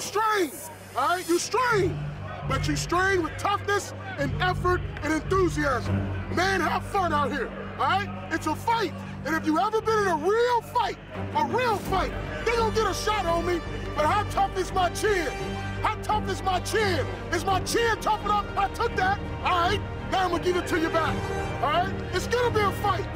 strain, all right? You strain, but you strain with toughness and effort and enthusiasm. Man, have fun out here, all right? It's a fight, and if you ever been in a real fight, they gonna get a shot on me, but how tough is my chin? How tough is my chin? Is my chin tough enough? I took that, all right? Now I'm gonna give it to you back, all right? It's gonna be a fight.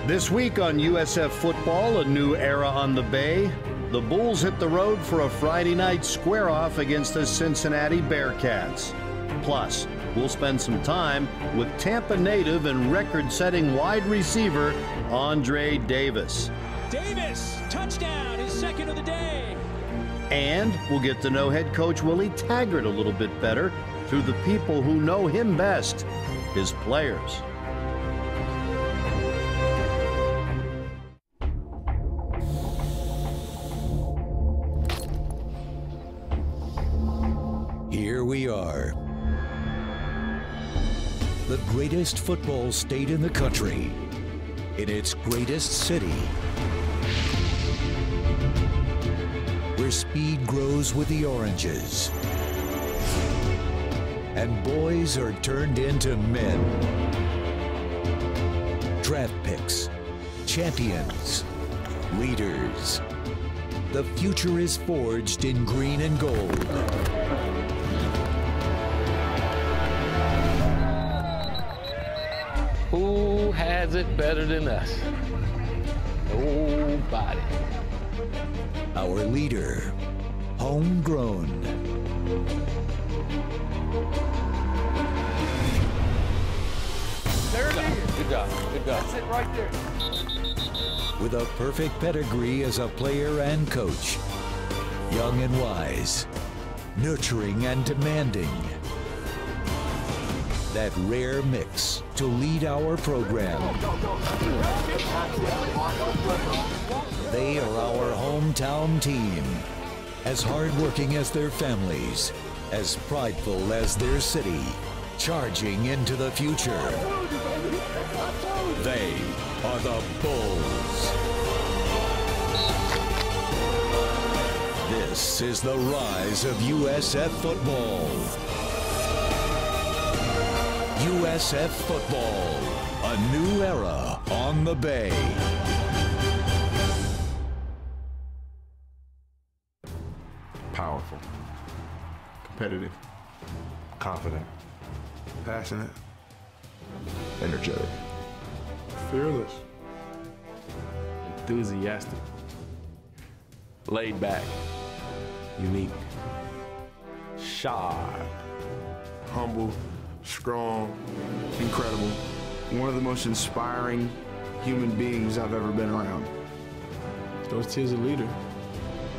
This week on USF Football, a new era on the Bay. The Bulls hit the road for a Friday night square-off against the Cincinnati Bearcats. Plus, we'll spend some time with Tampa native and record-setting wide receiver Andre Davis. Davis, touchdown, his second of the day. And we'll get to know head coach Willie Taggart a little bit better through the people who know him best, his players. Here we are, the greatest football state in the country, in its greatest city, where speed grows with the oranges, and boys are turned into men. Draft picks, champions, leaders. The future is forged in green and gold. Who has it better than us? Nobody. Our leader, homegrown. There it is. Good job. Good job. That's it right there. With a perfect pedigree as a player and coach. Young and wise, nurturing and demanding. That rare mix to lead our program. They are our hometown team, as hardworking as their families, as prideful as their city, charging into the future. They are the Bulls. This is the rise of USF Football. USF Football, a new era on the Bay. Powerful, competitive, confident, passionate, energetic, Fearless. Enthusiastic, laid back, unique, sharp, humble, strong, incredible. One of the most inspiring human beings I've ever been around. Those tears a leader.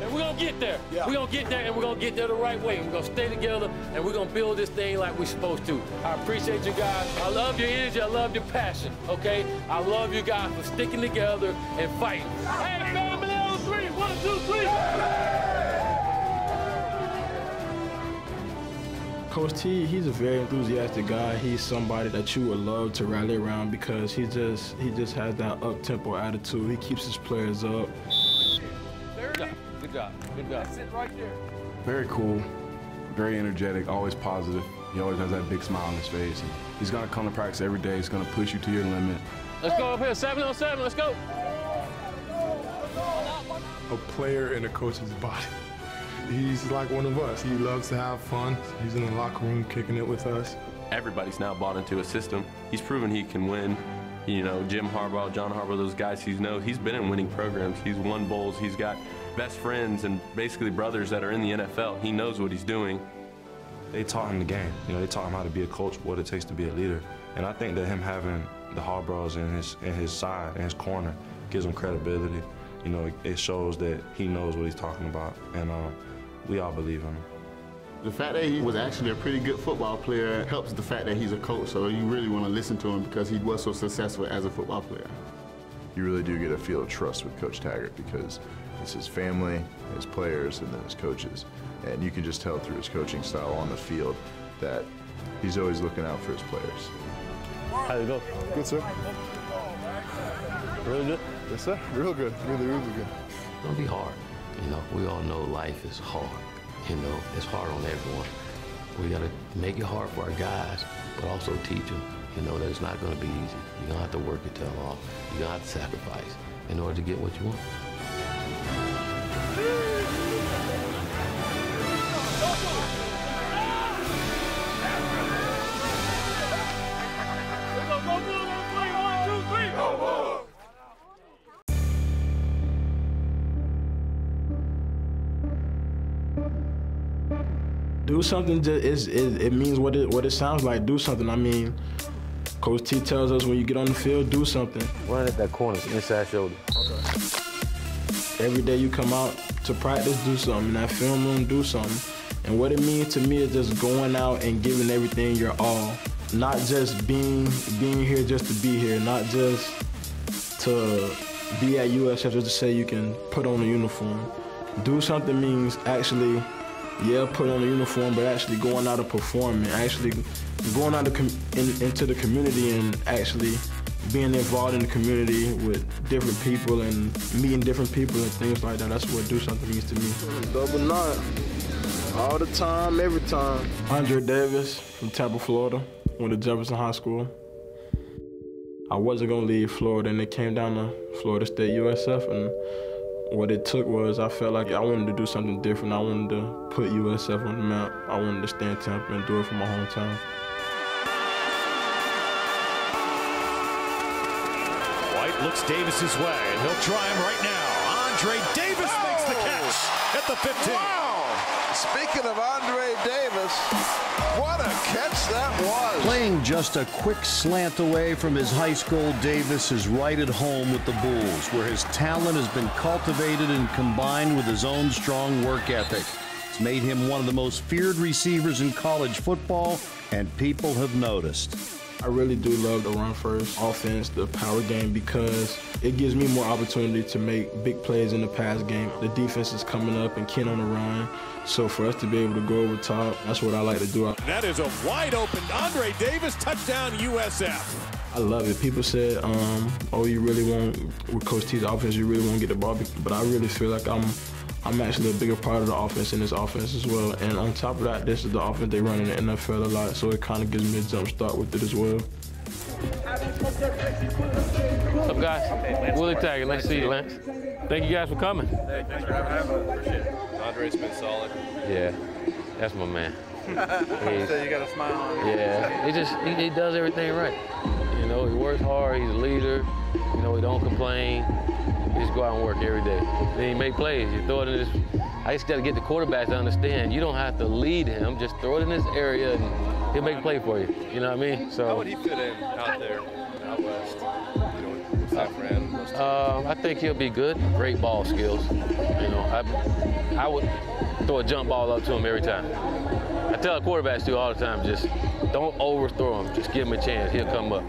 And we're going to get there. We're going to get there, and we're going to get there the right way. We're going to stay together, and we're going to build this thing like we're supposed to. I appreciate you guys. I love your energy. I love your passion, okay? I love you guys for sticking together and fighting. Hey, family on three. 1, 2, 3. Coach T, he's a very enthusiastic guy. He's somebody that you would love to rally around because he just has that up-tempo attitude. He keeps his players up. Good job. Good job. That's it right there. Very cool, very energetic, always positive. He always has that big smile on his face. And he's gonna come to practice every day. He's gonna push you to your limit. Let's go up here, 7 on 7. Let's go. A player in a coach's body. He's like one of us. He loves to have fun. He's in the locker room kicking it with us. Everybody's now bought into a system. He's proven he can win. You know, Jim Harbaugh, John Harbaugh, those guys he's been in winning programs. He's won bowls. He's got best friends and basically brothers that are in the NFL. He knows what he's doing. They taught him the game. You know, they taught him how to be a coach, what it takes to be a leader. And I think that him having the Harbaughs in his side, in his corner, gives him credibility. You know, it shows that he knows what he's talking about, and we all believe in him. The fact that he was actually a pretty good football player helps the fact that he's a coach, so you really want to listen to him because he was so successful as a football player. You really do get a feel of trust with Coach Taggart because it's his family, his players, and then his coaches. And you can just tell through his coaching style on the field that he's always looking out for his players. How'd it go? Good, sir. Really good? Yes, sir. Real good. Really, really good. It's going to be hard. You know, we all know life is hard. You know, it's hard on everyone. We got to make it hard for our guys, but also teach them, you know, that it's not going to be easy. You're going to have to work your tail off. You're going to have to sacrifice in order to get what you want. Do something, it means what it sounds like. Do something. I mean, Coach T tells us when you get on the field, do something. Run at that corner, inside shoulder. Every day you come out to practice, do something. In that film room, do something. And what it means to me is just going out and giving everything your all. Not just being here just to be here. Not just to be at USF just to say you can put on a uniform. Do something means actually, yeah, put on a uniform, but actually going out and performing, actually going out into the community and actually being involved in the community with different people and meeting different people and things like that. That's what do something means to me. Double knot, all the time, every time. Andre Davis from Tampa, Florida, went to Jefferson High School. I wasn't gonna leave Florida, and it came down to Florida State USF, and what it took was I felt like I wanted to do something different. I wanted to put USF on the map. I wanted to stay in Tampa and do it for my hometown. White looks Davis's way, and he'll try him right now. Andre Davis makes the catch at the 15. Wow! Speaking of Andre Davis, what a catch that was. Playing just a quick slant away from his high school, Davis is right at home with the Bulls, where his talent has been cultivated and combined with his own strong work ethic. It's made him one of the most feared receivers in college football, and people have noticed. I really do love the run first offense, the power game, because it gives me more opportunity to make big plays in the pass game. The defense is coming up and keen on the run. So for us to be able to go over top, that's what I like to do. That is a wide open Andre Davis touchdown USF. I love it. People said, oh, you really won't, with Coach T's offense, you really won't get the ball. But I really feel like I'm actually a bigger part of the offense in this offense as well. And on top of that, this is the offense they run in the NFL a lot, so it kind of gives me a jump start with it as well. What's up, guys? Willie Taggart, let's see you, Lance. Thank you guys for coming. Hey, thanks for having us. Appreciate it. Andre's been solid. Yeah, that's my man. So you got a smile on you. Yeah, he does everything right. You know, he works hard, he's a leader. You know, he don't complain. He just go out and work every day. Then he make plays. You throw it in this. I just got to get the quarterbacks to understand you don't have to lead him. Just throw it in this area and he'll make a play for you. You know what I mean? So. How would he fit in out there, out west? You know, with San Fran? I think he'll be good. Great ball skills. You know, I would throw a jump ball up to him every time. I tell the quarterbacks to all the time, just don't overthrow him. Just give him a chance. He'll come up.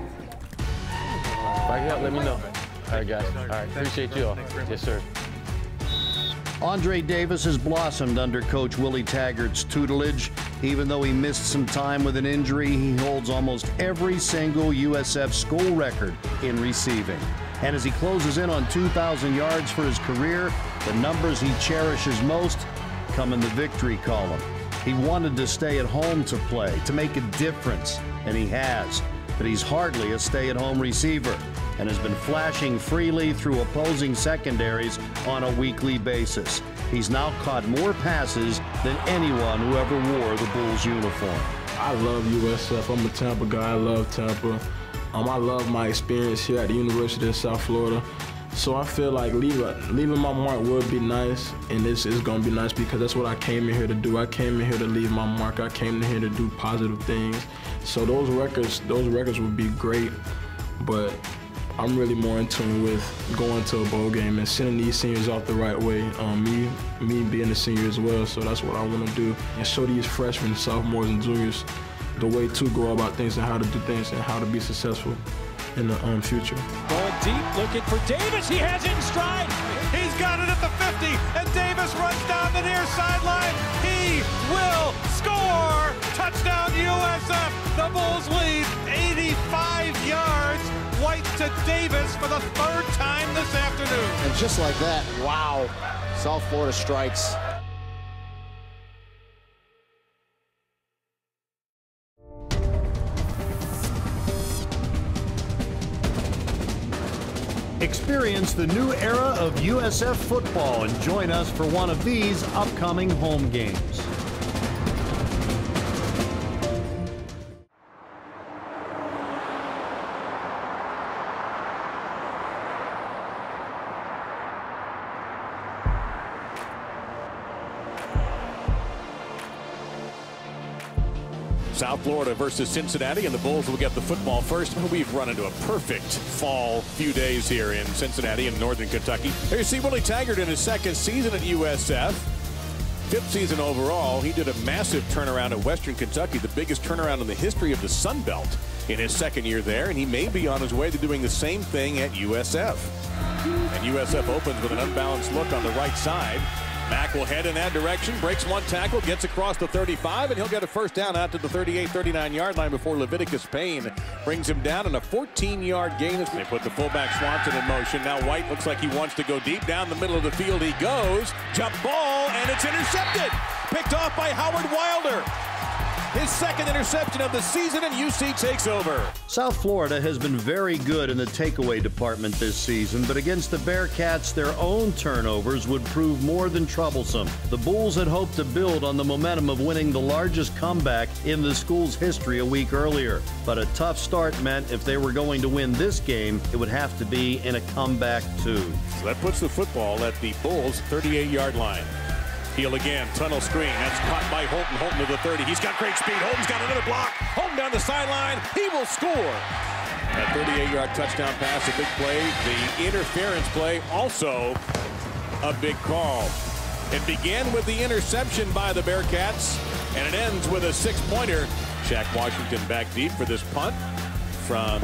If I can help, let me know. All right, guys. All right, appreciate you all. Yes, sir. Andre Davis has blossomed under Coach Willie Taggart's tutelage. Even though he missed some time with an injury, he holds almost every single USF school record in receiving. And as he closes in on 2,000 yards for his career, the numbers he cherishes most come in the victory column. He wanted to stay at home to play, to make a difference, and he has. But he's hardly a stay-at-home receiver and has been flashing freely through opposing secondaries on a weekly basis. He's now caught more passes than anyone who ever wore the Bulls uniform. I love USF. I'm a Tampa guy. I love Tampa. I love my experience here at the University of South Florida. So I feel like leaving my mark would be nice, and this is going to be nice because that's what I came in here to do. I came in here to leave my mark. I came in here to do positive things. So those records would be great, but I'm really more in tune with going to a bowl game and sending these seniors off the right way. Me being a senior as well, so that's what I want to do. And show these freshmen, sophomores, and juniors the way to go about things and how to do things and how to be successful in the future. Going deep, looking for Davis. He has it in stride. He's got it at the 50, and Davis runs down the near sideline. He will score! Touchdown USF! The Bulls lead 85 yards. White to Davis for the third time this afternoon. And just like that, wow. South Florida strikes. Experience the new era of USF football and join us for one of these upcoming home games. South Florida versus Cincinnati, and the Bulls will get the football first. We've run into a perfect fall few days here in Cincinnati and northern Kentucky. Here you see Willie Taggart in his second season at USF. 5th season overall. He did a massive turnaround at Western Kentucky, the biggest turnaround in the history of the Sun Belt in his second year there, and he may be on his way to doing the same thing at USF. And USF opens with an unbalanced look on the right side. Mack will head in that direction, breaks one tackle, gets across the 35, and he'll get a first down out to the 38-39-yard line before Leviticus Payne brings him down in a 14-yard gain. They put the fullback Swanson in motion. Now White looks like he wants to go deep. Down the middle of the field he goes. Jump ball, and it's intercepted. Picked off by Howard Wilder. His second interception of the season, and UC takes over. South Florida has been very good in the takeaway department this season, but against the Bearcats, their own turnovers would prove more than troublesome. The Bulls had hoped to build on the momentum of winning the largest comeback in the school's history a week earlier. But a tough start meant if they were going to win this game, it would have to be in a comeback too. So that puts the football at the Bulls' 38-yard line. Heel again, tunnel screen. That's caught by Holton. Holton to the 30. He's got great speed. Holton's got another block. Holton down the sideline. He will score. That 38-yard touchdown pass, a big play. The interference play, also a big call. It began with the interception by the Bearcats, and it ends with a 6-pointer. Shaq Washington back deep for this punt from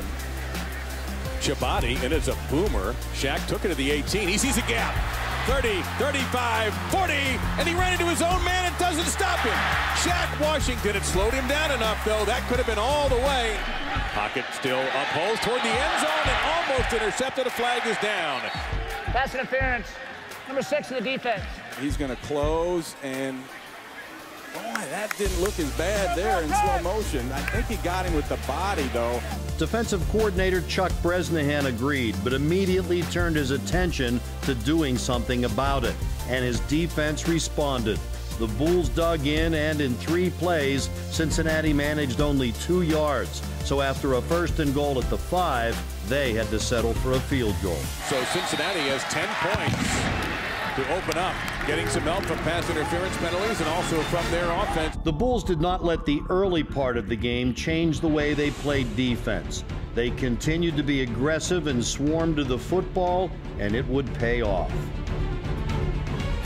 Chabati, and it's a boomer. Shaq took it to the 18. He sees a gap. 30, 35, 40, and he ran into his own man and doesn't stop him. Shaq Washington, it slowed him down enough, though. That could have been all the way. Pocket still upholds toward the end zone and almost intercepted. A flag is down. Pass interference, number 6 of the defense. He's going to close, and boy, that didn't look as bad there in slow motion. I think he got him with the body, though. Defensive coordinator Chuck Bresnahan agreed, but immediately turned his attention to doing something about it, and his defense responded. The Bulls dug in, and in 3 plays, Cincinnati managed only 2 yards. So after a 1st and goal at the 5, they had to settle for a field goal. So Cincinnati has 10 points to open up, getting some help from pass interference penalties and also from their offense. The Bulls did not let the early part of the game change the way they played defense. They continued to be aggressive and swarm to the football, and it would pay off.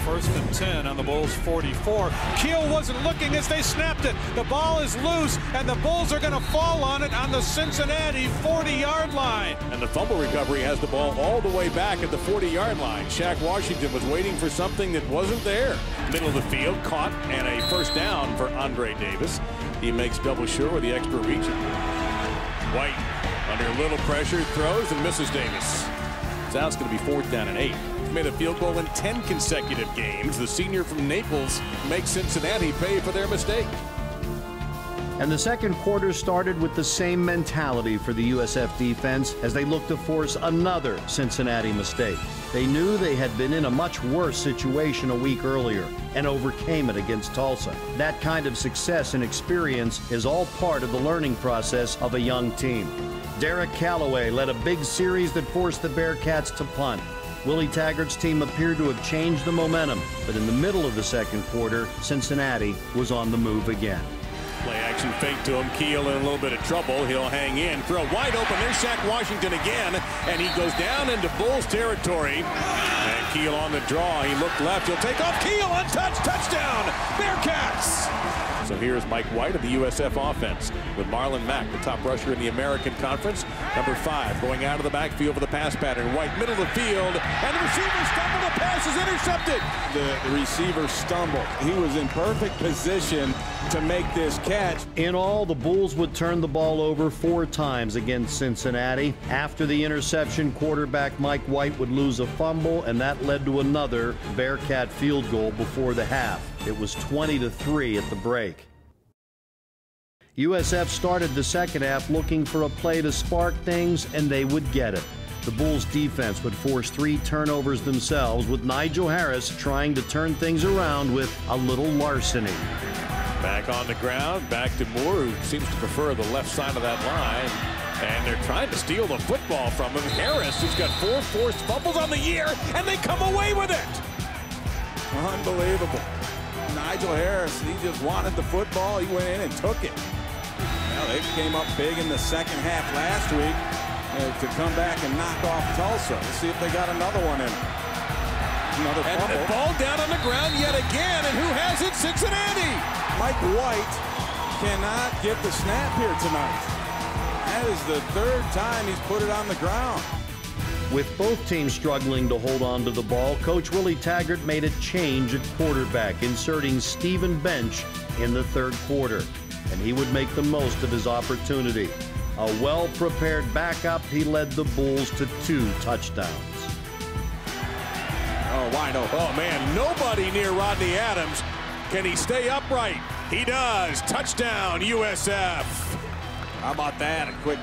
1st and 10 on the Bulls' 44. Keel wasn't looking as they snapped it. The ball is loose, and the Bulls are going to fall on it on the Cincinnati 40-yard line. And the fumble recovery has the ball all the way back at the 40-yard line. Shaq Washington was waiting for something that wasn't there. Middle of the field, caught, and a 1st down for Andre Davis. He makes double sure with the extra reach. White, under a little pressure, throws and misses Davis. Now it's going to be 4th down and 8. Made a field goal in 10 consecutive games. The senior from Naples makes Cincinnati pay for their mistake. And the second quarter started with the same mentality for the USF defense as they looked to force another Cincinnati mistake. They knew they had been in a much worse situation a week earlier and overcame it against Tulsa. That kind of success and experience is all part of the learning process of a young team. Derek Callaway led a big series that forced the Bearcats to punt. Willie Taggart's team appeared to have changed the momentum, but in the middle of the second quarter, Cincinnati was on the move again. Play action fake to him. Keel in a little bit of trouble. He'll hang in. Throw wide open. There's Shaq Washington again, and he goes down into Bulls territory. And Keel on the draw. He looked left. He'll take off. Keel untouched. Touchdown, Bearcats! So here's Here's Mike White of the USF offense with Marlon Mack, the top rusher in the American Conference. Number 5 going out of the backfield for the pass pattern. White middle of the field, and the receiver stumbled. The pass is intercepted. The receiver stumbled. He was in perfect position to make this catch. In all, the Bulls would turn the ball over 4 times against Cincinnati. After the interception, quarterback Mike White would lose a fumble, and that led to another Bearcat field goal before the half. It was 20-3 at the break. USF started the second half looking for a play to spark things, and they would get it. The Bulls defense would force 3 turnovers themselves, with Nigel Harris trying to turn things around with a little larceny. Back on the ground, back to Moore, who seems to prefer the left side of that line. And they're trying to steal the football from him. Harris, who's got 4 forced fumbles on the year, and they come away with it. Unbelievable. Nigel Harris, he just wanted the football. He went in and took it. Well, they came up big in the second half last week to come back and knock off Tulsa. Let's see if they got another one in. Another fumble. And the ball down on the ground yet again, and who has it? Cincinnati. Mike White cannot get the snap here tonight. That is the 3rd time he's put it on the ground. With both teams struggling to hold on to the ball, Coach Willie Taggart made a change at quarterback, inserting Stephen Bench in the 3rd quarter, and he would make the most of his opportunity. A well-prepared backup, he led the Bulls to 2 touchdowns. Oh, wide open. Oh, man, nobody near Rodney Adams. Can he stay upright? He does. Touchdown, USF. How about that? A quick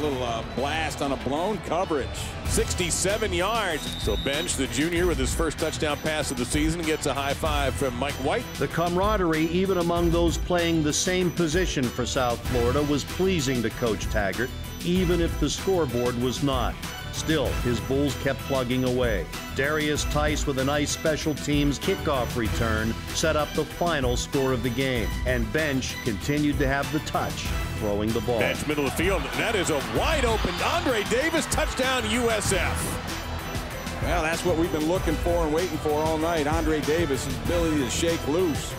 little blast on a blown coverage. 67 yards. So Bench, the junior, with his first touchdown pass of the season, gets a high five from Mike White. The camaraderie, even among those playing the same position for South Florida, was pleasing to Coach Taggart, even if the scoreboard was not. Still, his Bulls kept plugging away. Darius Tice with a nice special teams kickoff return set up the final score of the game. And Bench continued to have the touch, throwing the ball. Bench, middle of the field. That is a wide open Andre Davis touchdown, USF. Well, that's what we've been looking for and waiting for all night. Andre Davis' ability to shake loose.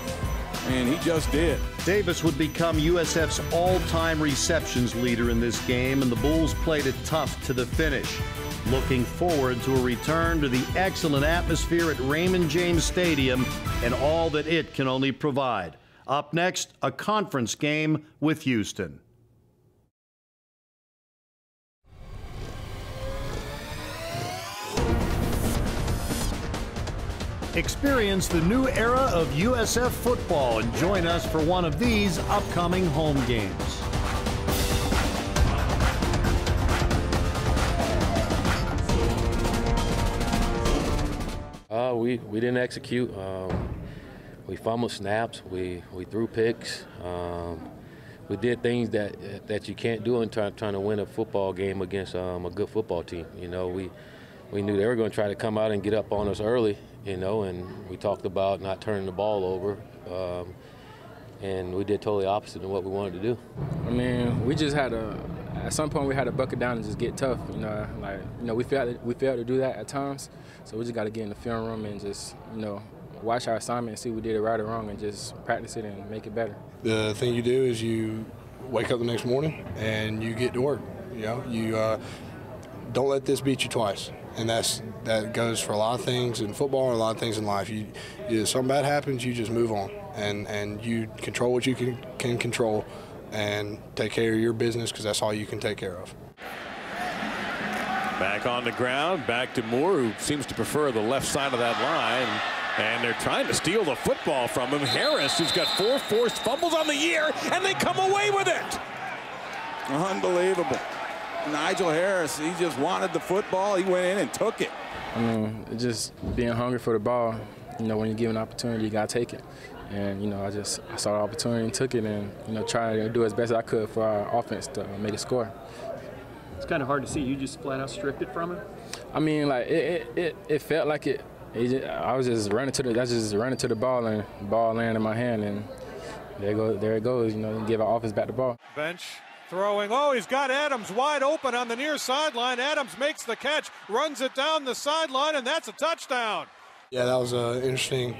And he just did. Davis would become USF's all-time receptions leader in this game, and the Bulls played it tough to the finish. Looking forward to a return to the excellent atmosphere at Raymond James Stadium and all that it can only provide. Up next, a conference game with Houston. Experience the new era of USF football and join us for one of these upcoming home games. We didn't execute. We fumbled snaps. We threw picks. We did things that you can't do in trying to win a football game against a good football team. You know, we knew they were going to try to come out and get up on us early. You know, and we talked about not turning the ball over, and we did totally opposite of what we wanted to do. I mean, we just had at some point we had to buckle down and just get tough. You know, we failed to do that at times, so we just got to get in the film room and just, you know, watch our assignment and see if we did it right or wrong and just practice it and make it better. The thing you do is you wake up the next morning and you get to work. You know, you don't let this beat you twice. And that goes for a lot of things in football and a lot of things in life. Something bad happens, you just move on. And you control what you can control and take care of your business, because that's all you can take care of. Back on the ground, back to Moore, who seems to prefer the left side of that line. And they're trying to steal the football from him. Harris, who's got 4 forced fumbles on the year, and they come away with it. Unbelievable. Nigel Harris, he just wanted the football. He went in and took it. I mean, just being hungry for the ball. You know, when you give an opportunity, you got to take it. And, you know, I saw the opportunity and took it and, you know, tried to do as best as I could for our offense to make a score. It's kind of hard to see. You just flat out stripped it from him? I mean, like, it felt like it. I was just running to the ball, and the ball landed in my hand, and there it goes. You know, give our offense back the ball. Bench throwing. Oh, he's got Adams wide open on the near sideline. Adams makes the catch, runs it down the sideline, and that's a touchdown. Yeah, that was an interesting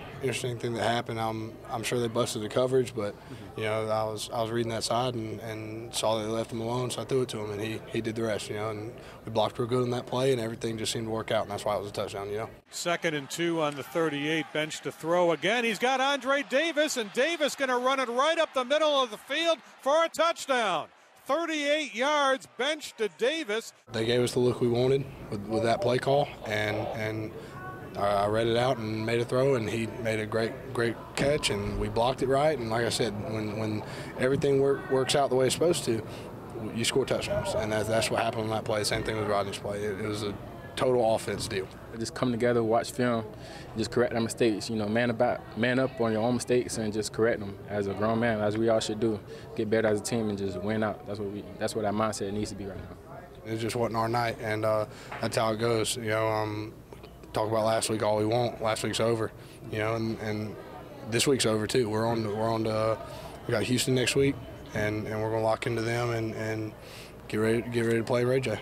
thing that happened. I'm sure they busted the coverage, but you know, I was reading that side and saw they left him alone, so I threw it to him, and he did the rest. You know, and we blocked real good on that play, and everything just seemed to work out, and that's why it was a touchdown. You know. 2nd and 2 on the 38, bench to throw again. He's got Andre Davis, and Davis going to run it right up the middle of the field for a touchdown. 38 yards, bench to Davis. They gave us the look we wanted with that play call, and I read it out and made a throw, and he made a great catch, and we blocked it right. And like I said, when everything works out the way it's supposed to, you score touchdowns, and that's what happened on that play. Same thing with Rodney's play. It was a total offense deal. Just come together, watch film, just correct our mistakes. You know, man up on your own mistakes and just correct them as a grown man, as we all should do. Get better as a team and just win out. That's what our mindset needs to be right now. It just wasn't our night, and that's how it goes. You know, talk about last week all we want. Last week's over. You know, and this week's over too. We got Houston next week, and we're gonna lock into them and get ready to play Ray J.